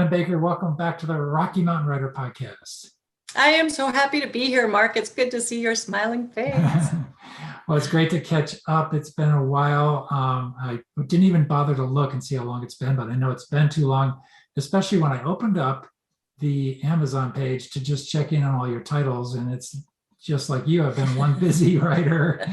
Shannon Baker. Welcome back to the Rocky Mountain Writer Podcast. I am so happy to be here, Mark. It's good to see your smiling face. Well, it's great to catch up. It's been a while. I didn't even bother to look and see how long it's been, but I know it's been too long, especially when I opened up the Amazon page to just check in on all your titles. And it's just like you, I've been one busy writer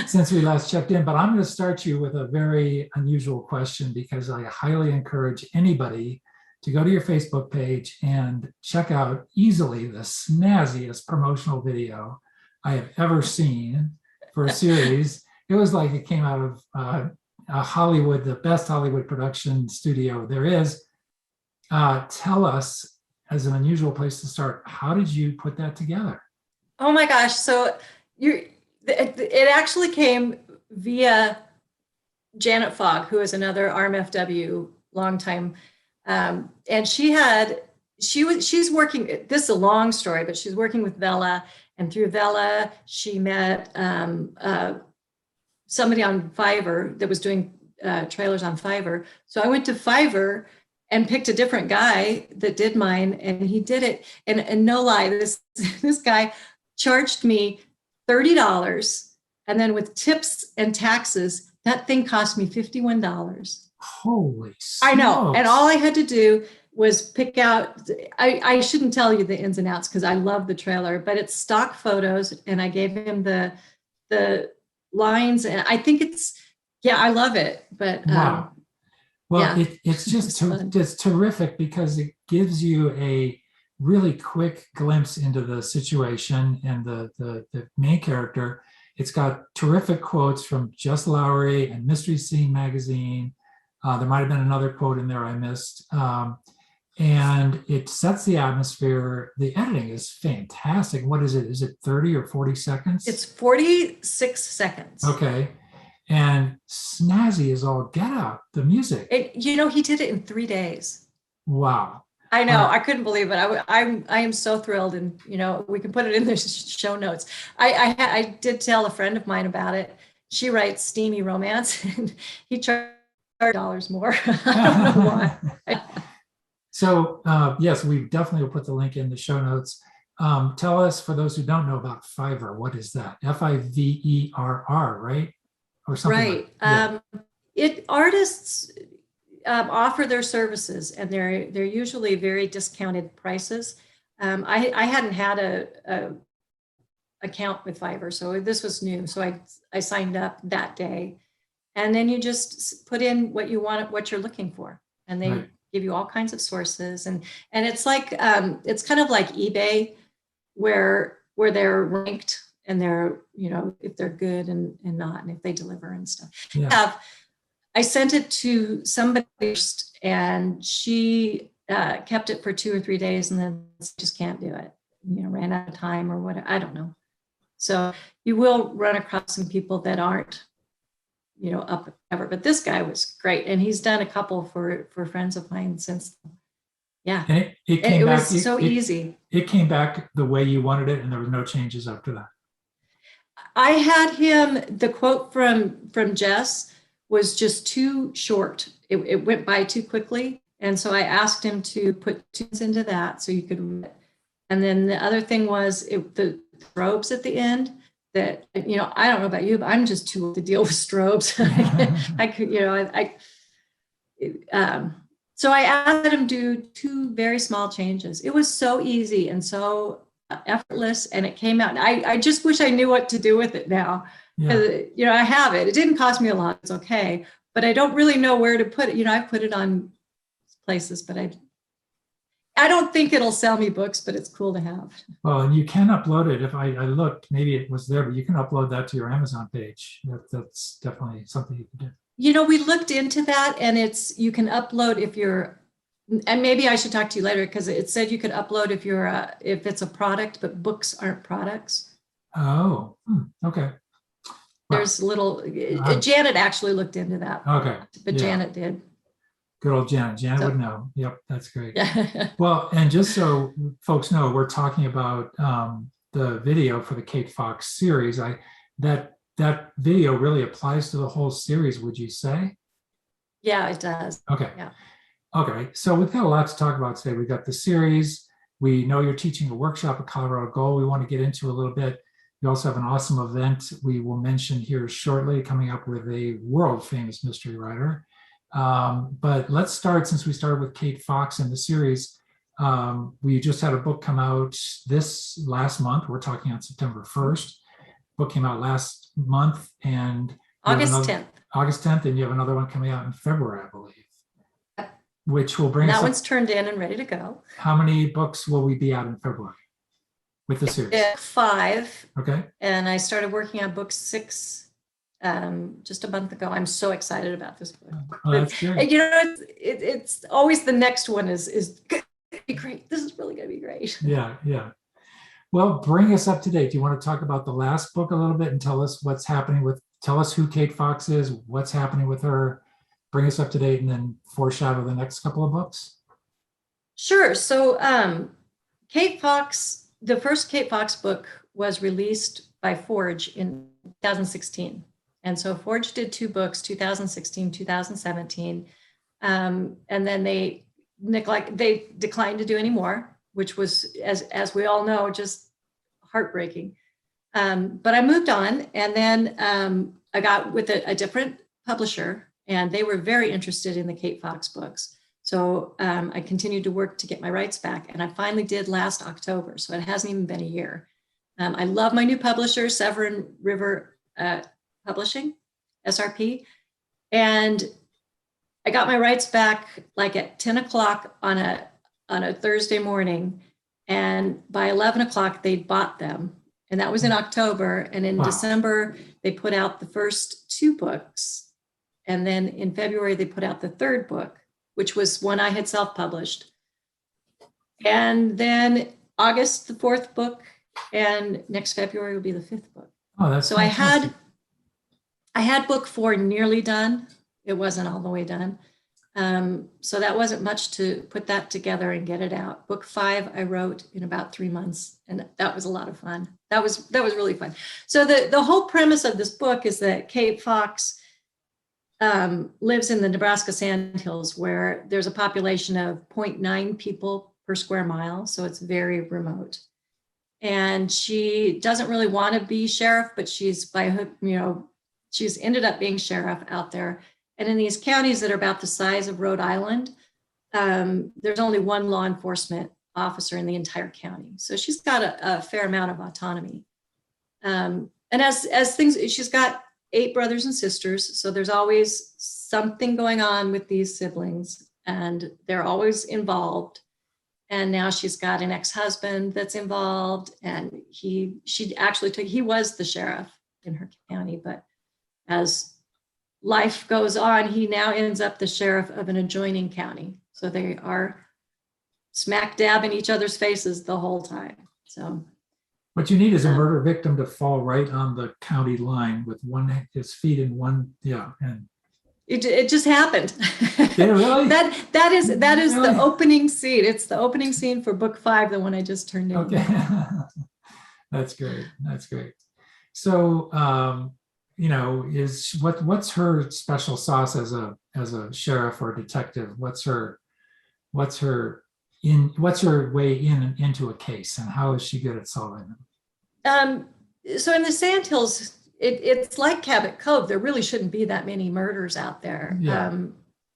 since we last checked in. But I'm going to start you with a very unusual question, because I highly encourage anybody to go to your Facebook page and check out easily the snazziest promotional video I have ever seen for a series. It was like it came out of a Hollywood, the best Hollywood production studio there is. Tell us, as an unusual place to start, how did you put that together? Oh my gosh. So it actually came via Janet Fogg, who is another RMFW longtime. And she's working, this is a long story, but she's working with Vela, and through Vela, she met somebody on Fiverr that was doing trailers on Fiverr. So I went to Fiverr and picked a different guy that did mine, and he did it. And no lie, this guy charged me $30. And then with tips and taxes, that thing cost me $51. Holy smokes. I know. And all I had to do was pick out, I shouldn't tell you the ins and outs because I love the trailer, but it's stock photos, and I gave him the lines, and I think I love it. But wow. Well, yeah. it's just it's terrific, because it gives you a really quick glimpse into the situation and the main character. It's got terrific quotes from Jess Lowry and Mystery Scene magazine. There might have been another quote in there I missed. And it sets the atmosphere. The editing is fantastic. What is it? Is it 30 or 40 seconds? It's 46 seconds. Okay. And snazzy is all get out, the music. He did it in 3 days. Wow. I know. I couldn't believe it. I am so thrilled, and we can put it in the show notes. I did tell a friend of mine about it. She writes steamy romance, and he charged $dollars more. I don't know why. So yes, we definitely will put the link in the show notes. Tell us, for those who don't know about Fiverr, what is that? Fiverr, right? Or something. Right. Artists offer their services, and they're usually very discounted prices. I hadn't had a account with Fiverr, so this was new. So I signed up that day, and then you just put in what you want, what you're looking for, and they give you all kinds of sources. And it's like it's kind of like eBay, where they're ranked, and they're if they're good and not, and if they deliver and stuff. Yeah. I sent it to somebody first, and she kept it for 2 or 3 days, and then just can't do it. Ran out of time or whatever. I don't know. So you will run across some people that aren't, up ever. But this guy was great, and he's done a couple for friends of mine since. Yeah, and it was so easy. It came back the way you wanted it, and there were no changes after that. I had him. The quote from Jess was just too short. It went by too quickly. And so I asked him to put tunes into that so you could read it. And then the other thing was the strobes at the end that, I don't know about you, but I'm just too old to deal with strobes. So I asked him to do 2 very small changes. It was so easy and so effortless, and it came out. I just wish I knew what to do with it now. Yeah. I have it. It didn't cost me a lot. It's okay. But I don't really know where to put it. I've put it on places, but I don't think it'll sell me books, but it's cool to have. Well, and you can upload it. If I looked, maybe it was there, but you can upload that to your Amazon page. That's definitely something you can do. We looked into that, and you can upload if you're, and maybe I should talk to you later, because it said you could upload if it's a product, but books aren't products. Oh, okay. There's Janet actually looked into that. Okay. But yeah. Janet did. Good old Janet. Janet would know. Yep, that's great. Well, and just so folks know, we're talking about the video for the Kate Fox series. That video really applies to the whole series, would you say? Yeah, it does. Okay. Yeah. Okay, so we've got a lot to talk about today. We've got the series. We know you're teaching a workshop at Colorado Gold we want to get into a little bit. You also have an awesome event we will mention here shortly, coming up with a world famous mystery writer. But let's start, since we started with Kate Fox in the series. We just had a book come out this last month. We're talking on September 1st. Book came out last month, and August 10th. August 10th, and you have another one coming out in February, I believe, which will bring That us one's turned in and ready to go. How many books will we be out in February with the series? 5. Okay. And I started working on book 6 just a month ago. I'm so excited about this book. Oh, that's great. You know, it's always the next one is gonna be great. This is really gonna be great. Yeah, yeah. Well, bring us up to date. Do you want to talk about the last book a little bit and tell us what's happening tell us who Kate Fox is, what's happening with her, bring us up to date, and then foreshadow the next couple of books? Sure. So Kate Fox, the first Kate Fox book was released by Forge in 2016. And so Forge did 2 books, 2016, 2017. And then they declined to do any more, which was, as we all know, just heartbreaking. But I moved on, and then I got with a different publisher, and they were very interested in the Kate Fox books. So I continued to work to get my rights back, and I finally did last October. So it hasn't even been a year. I love my new publisher, Severn River Publishing, SRP. And I got my rights back like at 10 o'clock on a Thursday morning. And by 11 o'clock, they'd bought them. And that was in October. And in December, they put out the first 2 books. And then in February, they put out the 3rd book, which was one I had self-published. And then August, the 4th book, and next February will be the 5th book. Oh, that's so fantastic. I had book 4 nearly done. It wasn't all the way done. So that wasn't much to put that together and get it out. Book 5 I wrote in about 3 months, and that was a lot of fun. That was really fun. So the whole premise of this book is that Kate Fox lives in the Nebraska Sandhills, where there's a population of 0.9 people per square mile. So it's very remote. And she doesn't really want to be sheriff, but she's she's ended up being sheriff out there. And in these counties that are about the size of Rhode Island, there's only one law enforcement officer in the entire county. So she's got a fair amount of autonomy. And as things, she's got 8 brothers and sisters. So there's always something going on with these siblings, and they're always involved. And now she's got an ex-husband that's involved, and he was the sheriff in her county, but as life goes on, he now ends up the sheriff of an adjoining county. So they are smack dab in each other's faces the whole time. So what you need is a murder victim to fall right on the county line with his feet in one. Yeah. And it just happened. Yeah, really? that is Really? the opening scene. It's the opening scene for book 5, the one I just turned in. Okay. That's great. That's great. So, what's her special sauce as a sheriff or detective? What's her way in and into a case, and how is she good at solving them? So in the Sandhills, it's like Cabot Cove. There really shouldn't be that many murders out there. Yeah.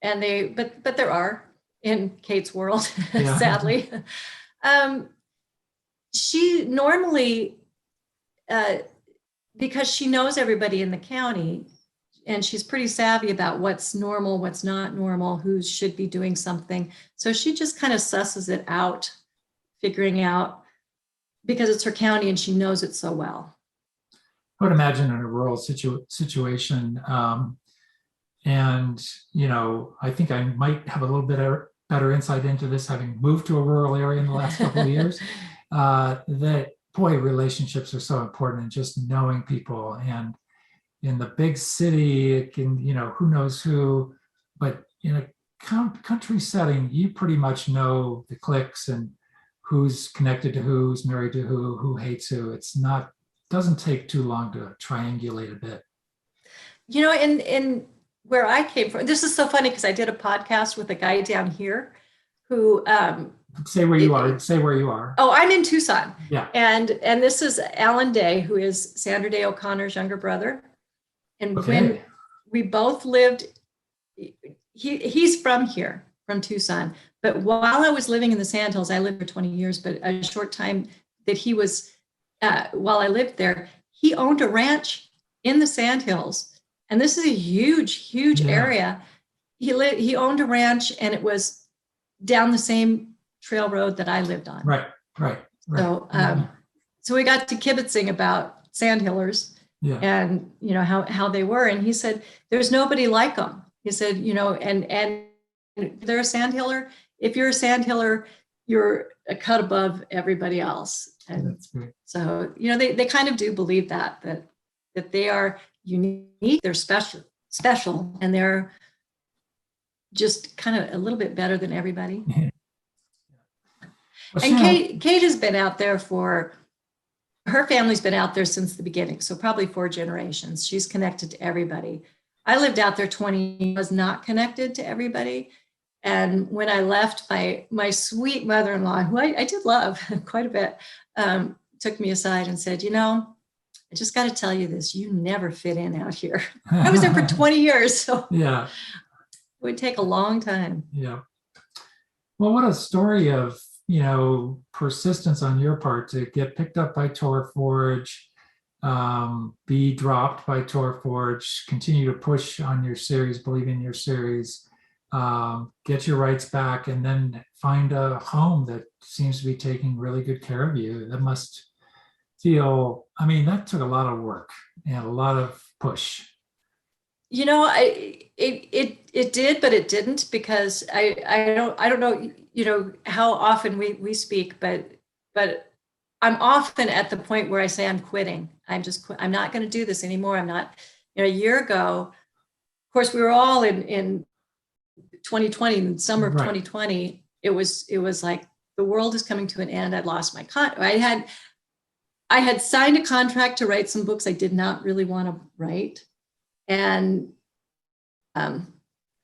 But there are in Kate's world, Yeah. sadly. She normally, because she knows everybody in the county, and she's pretty savvy about what's normal, what's not normal, who should be doing something. So she just kind of susses it out, figuring out, because it's her county and she knows it so well. I would imagine in a rural situation, and I think I might have a little bit better insight into this, having moved to a rural area in the last couple of years. That boy, relationships are so important, and just knowing people. And in the big city, it can, who knows who, but in a country setting, you pretty much know the cliques and who's connected to who's married to who hates who. Doesn't take too long to triangulate a bit. In where I came from, this is so funny because I did a podcast with a guy down here who Say where you are. Say where you are. Oh, I'm in Tucson. Yeah. And this is Alan Day, who is Sandra Day O'Connor's younger brother. And Okay. when we both lived, he's from here, from Tucson. But while I was living in the Sandhills, I lived for 20 years, but a short time that he was, while I lived there, he owned a ranch in the Sandhills. And this is a huge area. He owned a ranch, and it was down the same trail road that I lived on. Right. So, so we got to kibitzing about Sandhillers and, you know, how they were. And he said, there's nobody like them. He said, you know, and they're a Sandhiller. If you're a Sandhiller, you're a cut above everybody else. And that's great. So, you know, they kind of do believe that they are unique, they're special, and they're just kind of a little bit better than everybody. Well, and Shannon, Kate has been out there her family's been out there since the beginning. So probably 4 generations. She's connected to everybody. I lived out there 20, was not connected to everybody. And when I left, my sweet mother-in-law, who I did love quite a bit, took me aside and said, you know, I just got to tell you this, you never fit in out here. I was there for 20 years. So yeah, it would take a long time. Yeah. Well, what a story of, you know, persistence on your part to get picked up by Tor Forge, be dropped by Tor Forge, continue to push on your series, believe in your series, get your rights back, and then find a home that seems to be taking really good care of you. That must feel, I mean, that took a lot of work and a lot of push. You know, it did, but it didn't, because I don't know, you know, how often we speak, but I'm often at the point where I say I'm quitting. I'm not going to do this anymore. I'm not, you know, a year ago, of course, we were all in 2020, in the summer of 2020, it was like the world is coming to an end. I'd lost my I had signed a contract to write some books I did not really want to write. And,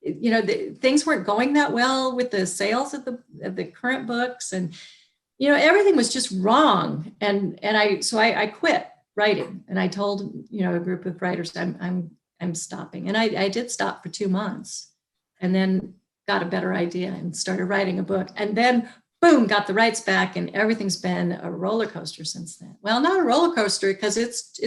you know, things weren't going that well with the sales of the current books, and, you know, everything was just wrong. And I quit writing, and I told, you know, a group of writers, I'm stopping. And I did stop for 2 months, and then got a better idea and started writing a book, and then boom, got the rights back, and everything's been a roller coaster since then. Well, not a roller coaster, because it's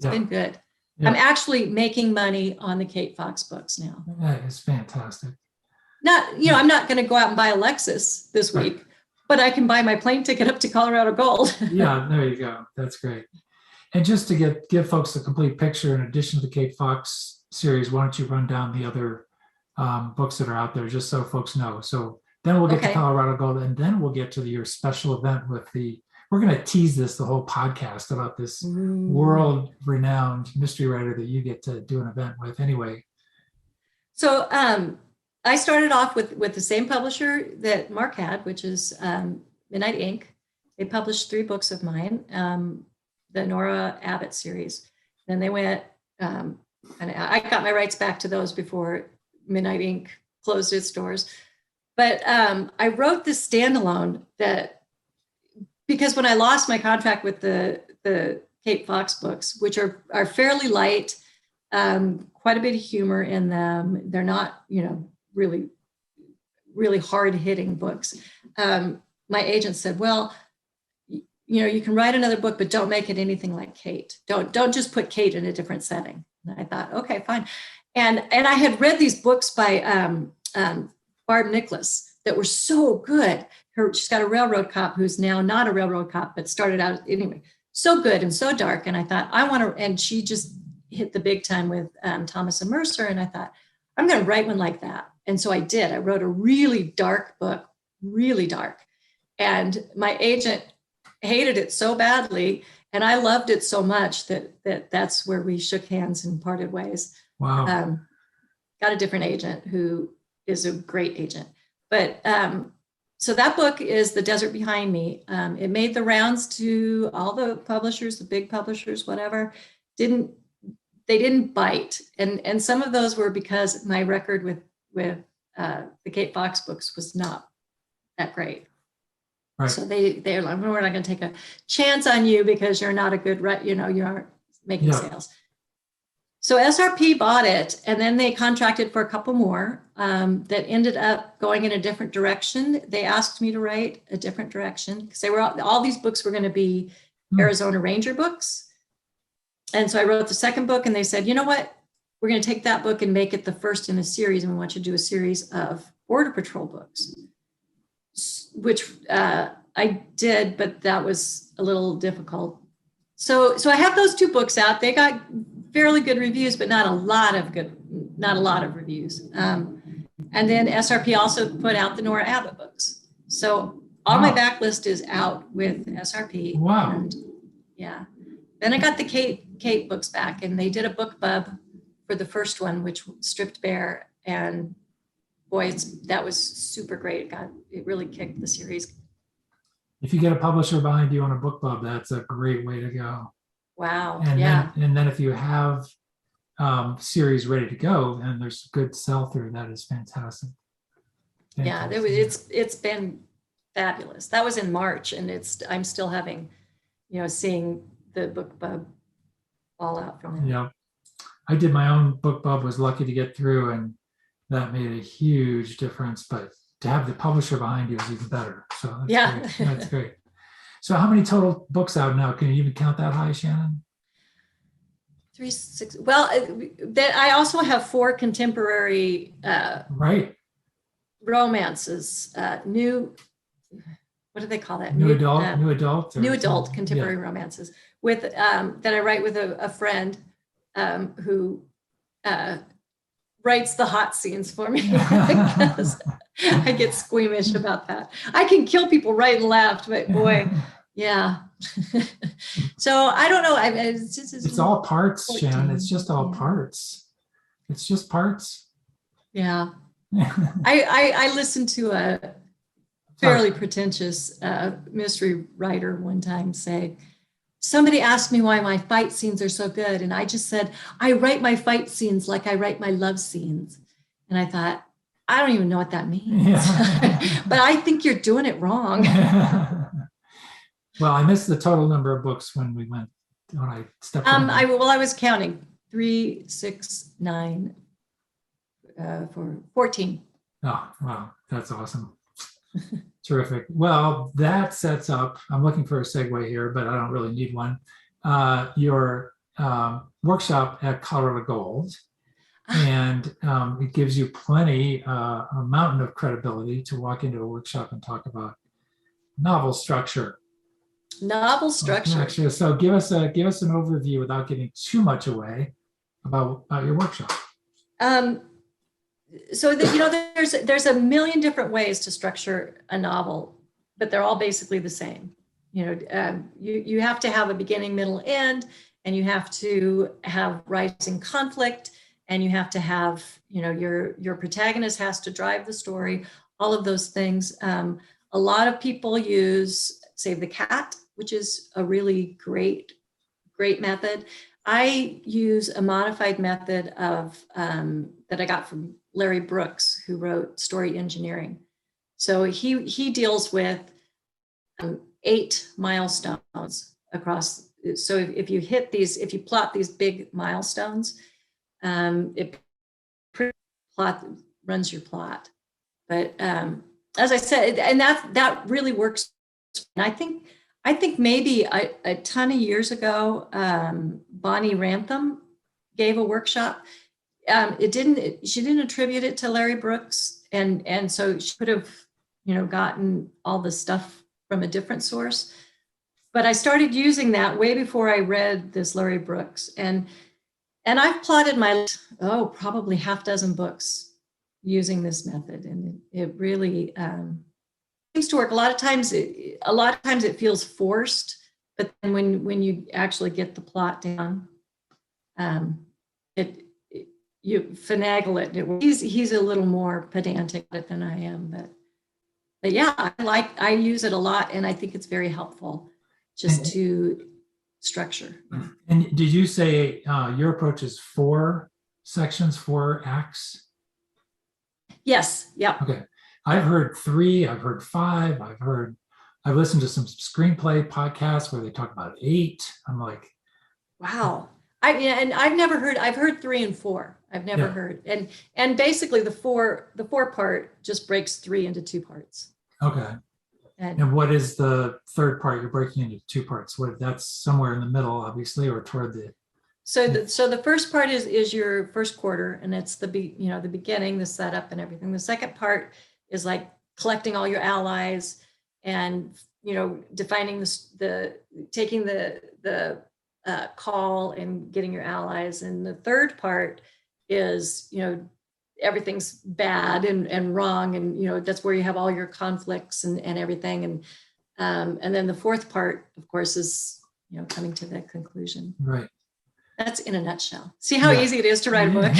been good. Yeah. I'm actually making money on the Kate Fox books now. That is fantastic. Not, you know, I'm not going to go out and buy a Lexus this week, but I can buy my plane ticket up to Colorado Gold. Yeah, there you go. That's great. And just to give folks a complete picture, in addition to the Kate Fox series, why don't you run down the other books that are out there, just so folks know. So then we'll get to Colorado Gold, and then we'll get to your special event with we're going to tease this the whole podcast about this world-renowned mystery writer that you get to do an event with anyway. So I started off with the same publisher that Mark had, which is Midnight Inc. They published 3 books of mine, the Nora Abbott series. Then they went, and I got my rights back to those before Midnight Inc. closed its doors. But I wrote this standalone because when I lost my contract with the Kate Fox books, which are fairly light, quite a bit of humor in them. They're not, you know, really, really hard hitting books. My agent said, well, you know, you can write another book, but don't make it anything like Kate. Don't just put Kate in a different setting. And I thought, okay, fine. And I had read these books by Barb Nicholas that were so good. She's got a railroad cop who's now not a railroad cop, but started out anyway. So good and so dark. And I thought, and she just hit the big time with Thomas and Mercer. And I thought, I'm going to write one like that. And so I did. I wrote a really dark book, really dark. And my agent hated it so badly, and I loved it so much that's where we shook hands and parted ways. Wow. Got a different agent who is a great agent. But so that book is The Desert Behind Me. It made the rounds to all the publishers, the big publishers, whatever. Didn't they didn't bite. And some of those were because my record with the Kate Fox books was not that great. Right. So they're like, we're not going to take a chance on you because you're not a good, you aren't making sales. So SRP bought it, and then they contracted for a couple more that ended up going in a different direction. They asked me to write a different direction because all these books were going to be Arizona Ranger books. And so I wrote the second book, and they said, you know what? We're going to take that book and make it the first in a series, and we want you to do a series of Border Patrol books, which I did, but that was a little difficult. So I have those two books out. They got fairly good reviews, but not a lot of reviews. And then SRP also put out the Nora Abbott books. So all my backlist is out with SRP. Wow. And yeah. Then I got the Kate books back, and they did a book bub for the first one, which stripped bare. And boy, that was super great. It really kicked the series. If you get a publisher behind you on a book club, that's a great way to go. Wow. And yeah. Then if you have series ready to go and there's good sell through, that is fantastic. Yeah, it's been fabulous. That was in March, and I'm still having, seeing the book bub fall out from it. Yeah. I did my own book bub, was lucky to get through, and that made a huge difference. But to have the publisher behind you is even better. So that's great. That's great. So how many total books out now? Can you even count that high, Shannon? 3, 6. Well, that I also have 4 contemporary romances. New, what do they call that? New adult contemporary romances with that I write with a friend who writes the hot scenes for me. I get squeamish about that. I can kill people right and left, but boy, yeah. So I don't know. It's all parts, 14. Shannon. It's just all parts. It's just parts. Yeah. I listened to a fairly pretentious mystery writer one time say, somebody asked me why my fight scenes are so good. And I just said, I write my fight scenes like I write my love scenes. And I thought, I don't even know what that means. Yeah. But I think you're doing it wrong. Well, I missed the total number of books when I stepped in. I was counting 3, 6, 9, for 14. Oh, wow. That's awesome. Terrific. Well, that sets up, I'm looking for a segue here, but I don't really need one. Your workshop at Colorado Gold. And it gives you plenty, a mountain of credibility to walk into a workshop and talk about novel structure. Novel structure. So give us an overview without giving too much away about your workshop. So that, there's a million different ways to structure a novel, but they're all basically the same. You have to have a beginning, middle, end, and you have to have rising conflict, and you have to have, your protagonist has to drive the story, all of those things. A lot of people use Save the Cat, which is a really great method. I use a modified method of that I got from Larry Brooks, who wrote Story Engineering. So he deals with 8 milestones across. So if you plot these big milestones, it runs your plot. But as I said, and that really works. And I think maybe a ton of years ago, Bonnie Rantham gave a workshop. She didn't attribute it to Larry Brooks, and so she could have, gotten all the stuff from a different source. But I started using that way before I read this Larry Brooks, and I've plotted probably half dozen books using this method, and it really seems to work. A lot of times it feels forced, but then when you actually get the plot down, you finagle it. He's a little more pedantic than I am, but yeah, I use it a lot, and I think it's very helpful just to structure. And did you say your approach is 4 sections, 4 acts? Yes. Yep. Okay. I've heard 3, I've heard 5, I've listened to some screenplay podcasts where they talk about 8. I'm like, wow. I've heard 3 and 4. I've never heard. And basically the four part just breaks 3 into 2 parts. okay. And what is the third part you're breaking into 2 parts? What, that's somewhere in the middle, obviously, or toward the. So the first part is your first quarter, and it's the beginning, the setup and everything. The second part is like collecting all your allies and, defining taking the call and getting your allies. And the third part is, everything's bad and wrong. And, that's where you have all your conflicts and everything. And then the fourth part, of course, is, coming to the conclusion. Right. That's in a nutshell. See how easy it is to write a book?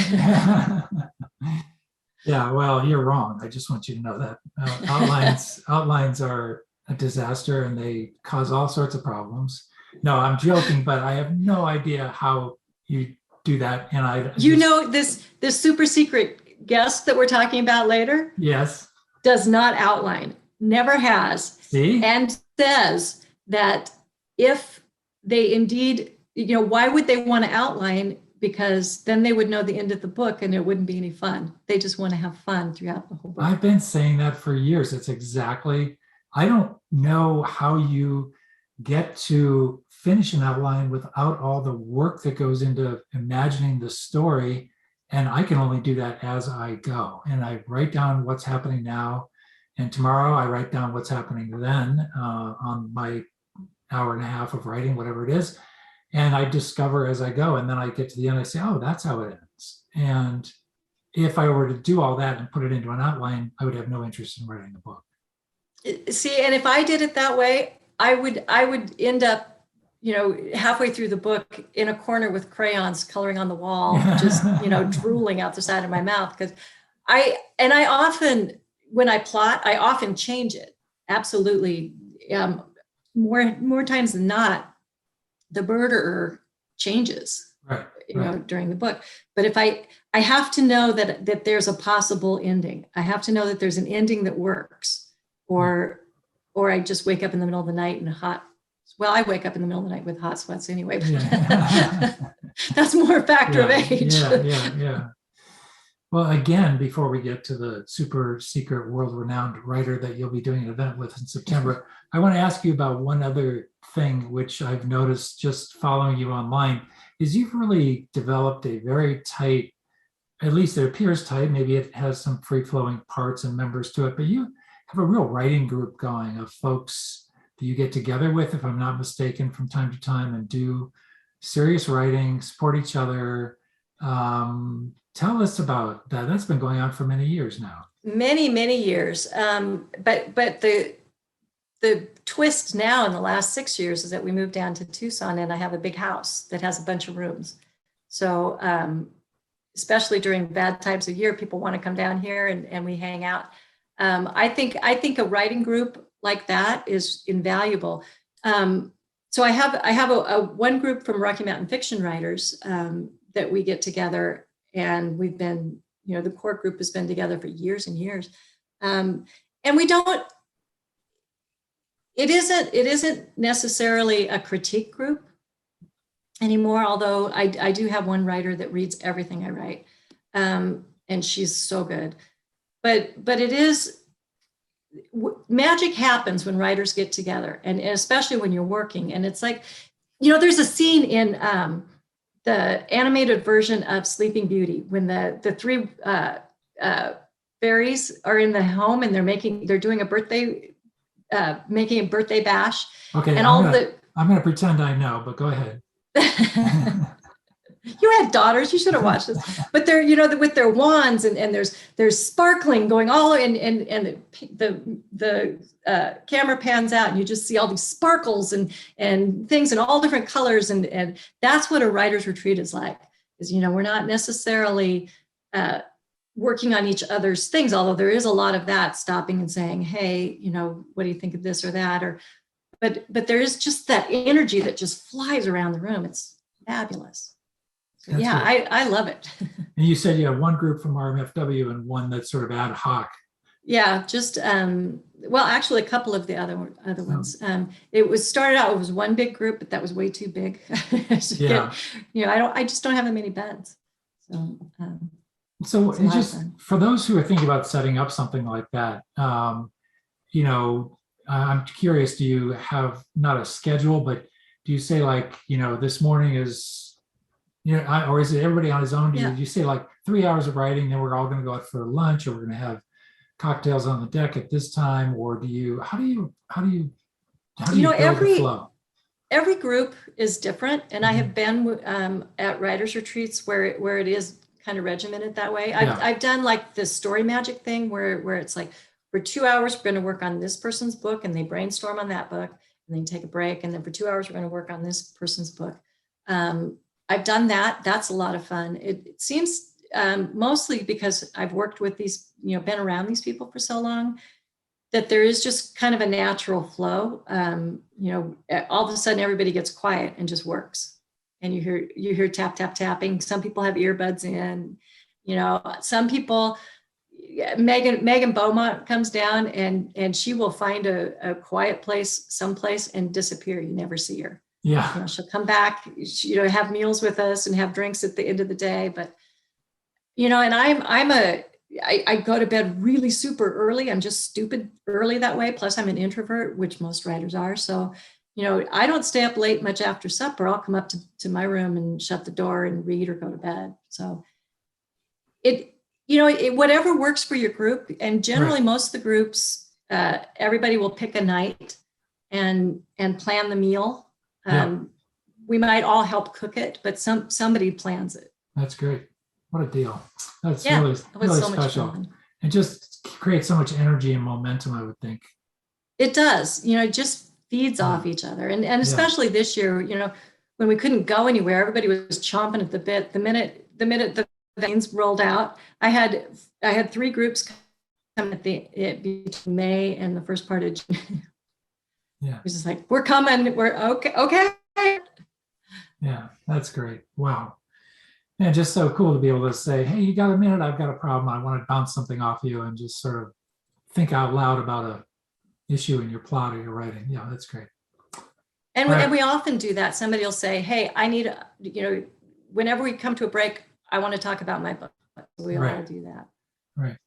Yeah, well, you're wrong. I just want you to know that. Outlines are a disaster and they cause all sorts of problems. No, I'm joking, but I have no idea how you do that. And this super secret guest that we're talking about later? Yes. Does not outline, never has. See? And says that if they indeed, why would they want to outline? Because then they would know the end of the book and it wouldn't be any fun. They just want to have fun throughout the whole book. I've been saying that for years. It's exactly, I don't know how you get to finish an outline without all the work that goes into imagining the story. And I can only do that as I go. And I write down what's happening now. And tomorrow I write down what's happening then on my hour and a half of writing, whatever it is. And I discover as I go. And then I get to the end, I say, oh, that's how it ends. And if I were to do all that and put it into an outline, I would have no interest in writing a book. See, and if I did it that way, I would end up, halfway through the book in a corner with crayons coloring on the wall, just, drooling out the side of my mouth. Because I often, when I plot, I often change it. Absolutely. More times than not, the murderer changes, right, during the book. But if I have to know that there's a possible ending. I have to know that there's an ending that works, or I just wake up in the middle of the night in I wake up in the middle of the night with hot sweats anyway. Yeah. That's more a factor of age. Yeah. Well, again, before we get to the super secret world-renowned writer that you'll be doing an event with in September, I want to ask you about one other thing, which I've noticed just following you online, is you've really developed a very tight, at least it appears tight, maybe it has some free-flowing parts and members to it, but you have a real writing group going of folks that you get together with, if I'm not mistaken, from time to time and do serious writing, support each other. Tell us about that. That's been going on for many years now. Many, many years. But the twist now in the last 6 years is that we moved down to Tucson and I have a big house that has a bunch of rooms. So especially during bad times of year, people want to come down here and we hang out. I think a writing group like that is invaluable. So I have a one group from Rocky Mountain fiction writers that we get together, and we've been, the core group has been together for years and years. And we don't, it isn't necessarily a critique group anymore, although I do have one writer that reads everything I write. And she's so good. But it is, magic happens when writers get together, and especially when you're working. And it's like, there's a scene in the animated version of Sleeping Beauty when the 3 fairies are in the home and they're doing a birthday, making a birthday bash. Okay, and I'm going to pretend I know, but go ahead. You had daughters, you should have watched this. But they're, with their wands and there's sparkling going all, and the camera pans out and you just see all these sparkles and things in all different colors. And that's what a writer's retreat is like, is, we're not necessarily working on each other's things, although there is a lot of that, stopping and saying, hey, what do you think of this or that? but there is just that energy that just flies around the room. It's fabulous. So, yeah, I love it. And you said you have one group from RMFW and one that's sort of ad hoc. Yeah, just well, actually, a couple of the other ones. It was started out. It was one big group, but that was way too big. So Yeah. I just don't have that many beds. So it just for those who are thinking about setting up something like that, I'm curious. Do you have not a schedule, but do you say like, this morning is, or is it everybody on his own? Do you say like 3 hours of writing, then we're all going to go out for lunch, or we're going to have cocktails on the deck at this time, or how do you build the flow? Every group is different, and I have been at writers' retreats where it is kind of regimented that way. I've done like the story magic thing where it's like for 2 hours we're going to work on this person's book, and they brainstorm on that book, and then take a break, and then for 2 hours we're going to work on this person's book. I've done that. That's a lot of fun. It seems mostly because I've worked with these, been around these people for so long, that there is just kind of a natural flow. All of a sudden everybody gets quiet and just works. And you hear tap, tap, tapping. Some people have earbuds in, some people, Megan Beaumont comes down and she will find a quiet place, someplace, and disappear. You never see her. Yeah. She'll come back, have meals with us and have drinks at the end of the day. But, and I go to bed really super early. I'm just stupid early that way. Plus I'm an introvert, which most writers are. So, I don't stay up late much after supper. I'll come up to my room and shut the door and read or go to bed. So whatever works for your group. And generally most of the groups, everybody will pick a night and plan the meal. We might all help cook it, but somebody plans it. That's great. What a deal. That's really so special. It just creates so much energy and momentum, I would think. It does. It just feeds off each other. And especially this year, when we couldn't go anywhere, everybody was chomping at the bit. The minute the vaccines rolled out, I had 3 groups come between May and the first part of June. Yeah. It was just like, we're coming. We're okay. Yeah, that's great. Wow. And just so cool to be able to say, hey, you got a minute? I've got a problem. I want to bounce something off you, and just sort of think out loud about a issue in your plot or your writing. Yeah, that's great. And we often do that. Somebody will say, hey, I need, whenever we come to a break, I want to talk about my book. We all do that. Right.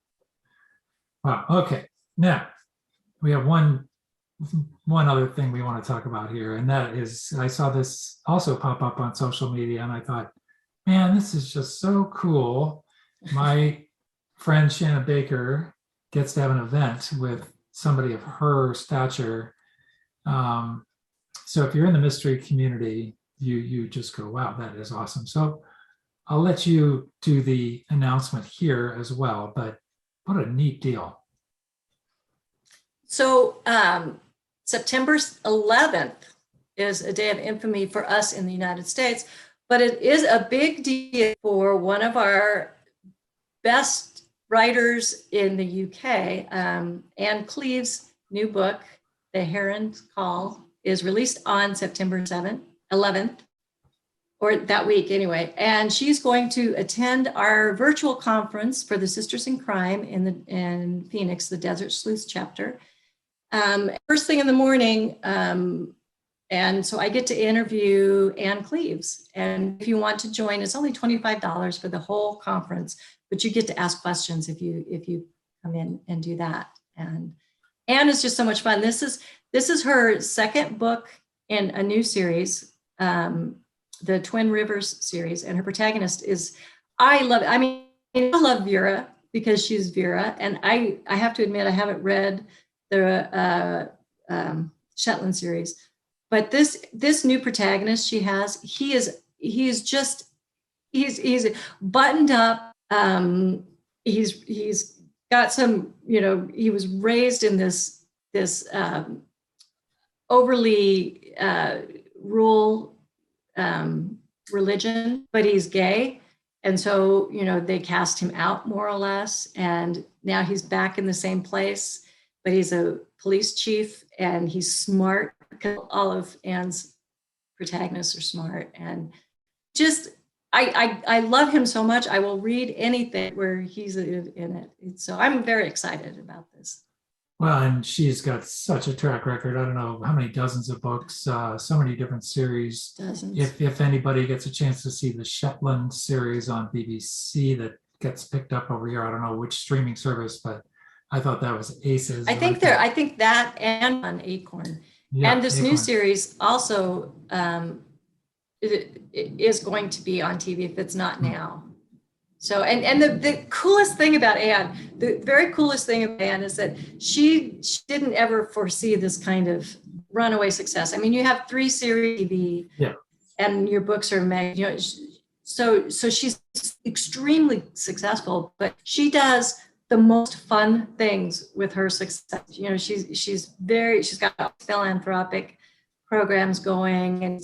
Wow. Okay. Now we have one other thing we want to talk about here, and that is, I saw this also pop up on social media, and I thought, man, this is just so cool. My friend Shannon Baker gets to have an event with somebody of her stature. So if you're in the mystery community, you just go, wow, that is awesome. So I'll let you do the announcement here as well, but what a neat deal. So September 11th is a day of infamy for us in the United States, but it is a big deal for one of our best writers in the UK. Ann Cleeve's new book, The Heron's Call, is released on September 11th, or that week anyway. And she's going to attend our virtual conference for the Sisters in Crime in Phoenix, the Desert Sleuths chapter. First thing in the morning, and so I get to interview Ann Cleeves. And if you want to join, it's only $25 for the whole conference, but you get to ask questions if you come in and do that. And Ann is just so much fun. This is her second book in a new series, the Twin Rivers series, and her protagonist is, I love it. I mean, I love Vera because she's Vera, and I have to admit I haven't read the Shetland series. But this new protagonist she has, he's buttoned up. He's got some, he was raised in this overly rural religion, but he's gay. And so, they cast him out more or less. And now he's back in the same place, but he's a police chief and he's smart all of Ann's protagonists are smart, and just I love him so much. I will read anything where he's in it. So I'm very excited about this. Well, and she's got such a track record. I don't know how many dozens of books, so many different series. Dozens. If anybody gets a chance to see the Shetland series on BBC that gets picked up over here, I don't know which streaming service, but I thought that was aces. I think that and on Acorn. Yeah, and this Acorn. new series also it is going to be on TV if it's not now. So, and the coolest thing about Ann, the very coolest thing about Ann is that she didn't ever foresee this kind of runaway success. I mean, you have 3 series TV, yeah, and your books are made, so she's extremely successful, but she does the most fun things with her success. She's got philanthropic programs going, and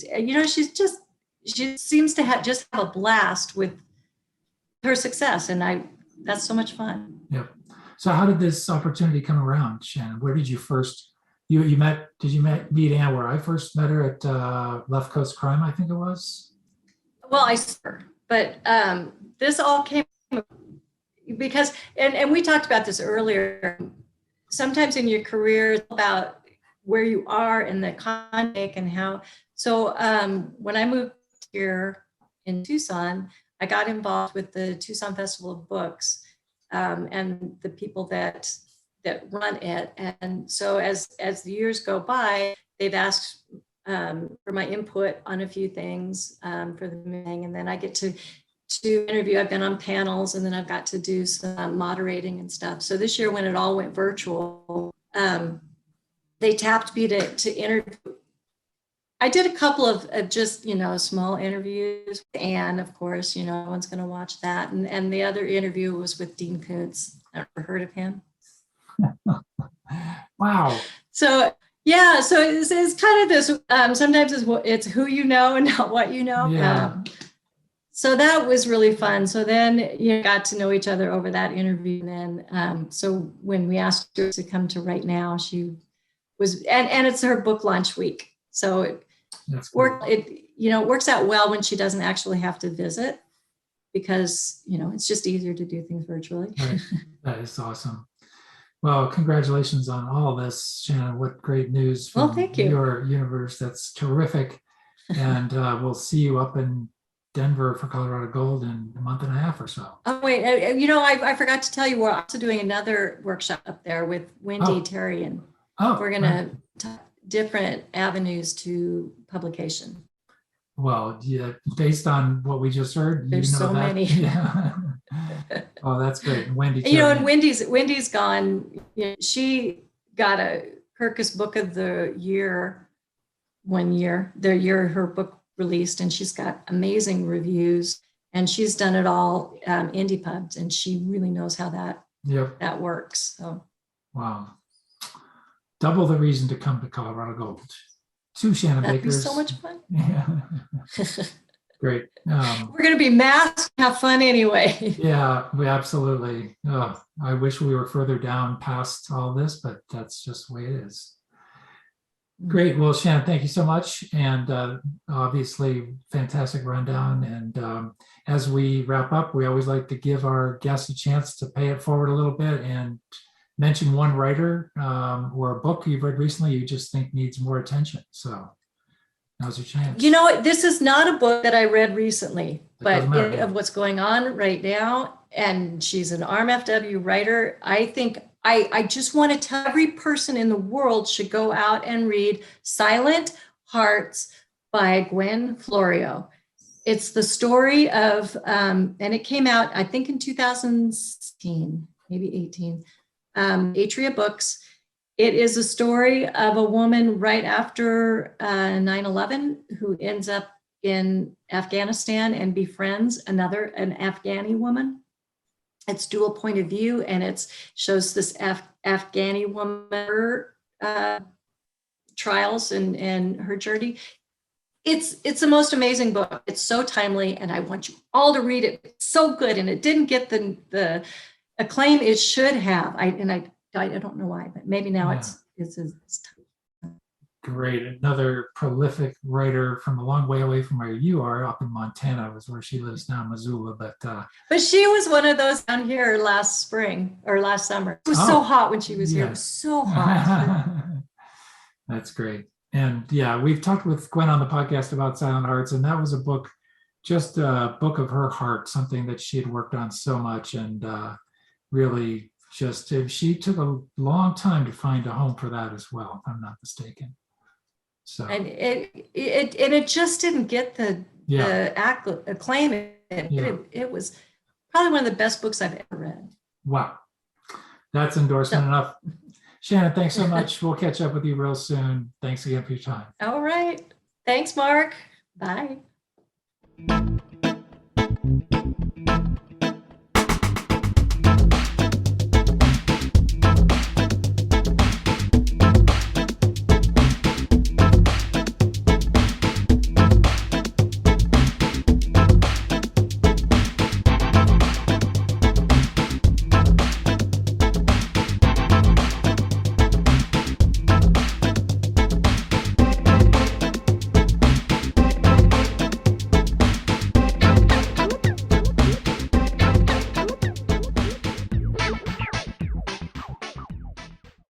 she seems to have a blast with her success, and that's so much fun. Yep. So how did this opportunity come around, Shannon? Where did you first did you meet Ann where I first met her at Left Coast Crime, I think it was? Well, but this all came because, and we talked about this earlier, sometimes in your career it's about where you are and the context and how. So when I moved here in Tucson, I got involved with the Tucson Festival of Books and the people that run it. And so as the years go by, they've asked for my input on a few things for the meeting, and then I get to interview. I've been on panels, and then I've got to do some moderating and stuff. So this year, when it all went virtual, they tapped me to interview. I did a couple of just, small interviews. And of course, no one's going to watch that. And the other interview was with Dean Koontz. Ever heard of him? Wow. So, yeah, so it's kind of this, sometimes it's who you know and not what you know. Yeah. So that was really fun. So then you got to know each other over that interview. And then, so when we asked her to come to Right Now, she was, and it's her book launch week. So it works out well when she doesn't actually have to visit, because, it's just easier to do things virtually. Right. That is awesome. Well, congratulations on all this, Shannon. What great news from thank you. Your universe. That's terrific. And we'll see you up in Denver for Colorado Gold in a month and a half or so. Oh, wait, I forgot to tell you, we're also doing another workshop up there with Wendy Terry, and we're going to talk different avenues to publication. Well, yeah, based on what we just heard, there's so many. Yeah. Oh, that's great. And Wendy, and Wendy's gone. She got a Kirkus Book of the Year the year her book released, and she's got amazing reviews, and she's done it all indie pubs, and she really knows how that works. So wow, double the reason to come to Colorado Gold. 2 Shannon Bakers. That'd be so much fun. Yeah. Great. We're going to be masked, have fun anyway. Yeah, we absolutely. I wish we were further down past all this, but that's just the way it is. Great. Well, Shannon, thank you so much. And obviously, fantastic rundown. And as we wrap up, we always like to give our guests a chance to pay it forward a little bit and mention one writer or a book you've read recently you just think needs more attention. So now's your chance. This is not a book that I read recently, but of what's going on right now. And she's an RMFW writer. I think I just want to tell every person in the world should go out and read Silent Hearts by Gwen Florio. It's the story of, and it came out, I think in 2016, maybe 18, Atria Books. It is a story of a woman right after 9/11 who ends up in Afghanistan and befriends an Afghani woman. It's dual point of view, and it shows this Afghani woman, her trials and her journey. It's the most amazing book. It's so timely, and I want you all to read it. It's so good, and it didn't get the acclaim it should have. I don't know why, but maybe now it's time. Great. Another prolific writer from a long way away from where you are, up in Montana, was where she lives now, Missoula. But she was one of those down here last spring or last summer. It was so hot when she was here. It was so hot. That's great. And yeah, we've talked with Gwen on the podcast about Silent Hearts, and that was a book, just a book of her heart, something that she had worked on so much, and really just, she took a long time to find a home for that as well, if I'm not mistaken. So, And it just didn't get the acclaim. It was probably one of the best books I've ever read. Wow. That's endorsement enough. Shannon, thanks so much. We'll catch up with you real soon. Thanks again for your time. All right. Thanks, Mark. Bye.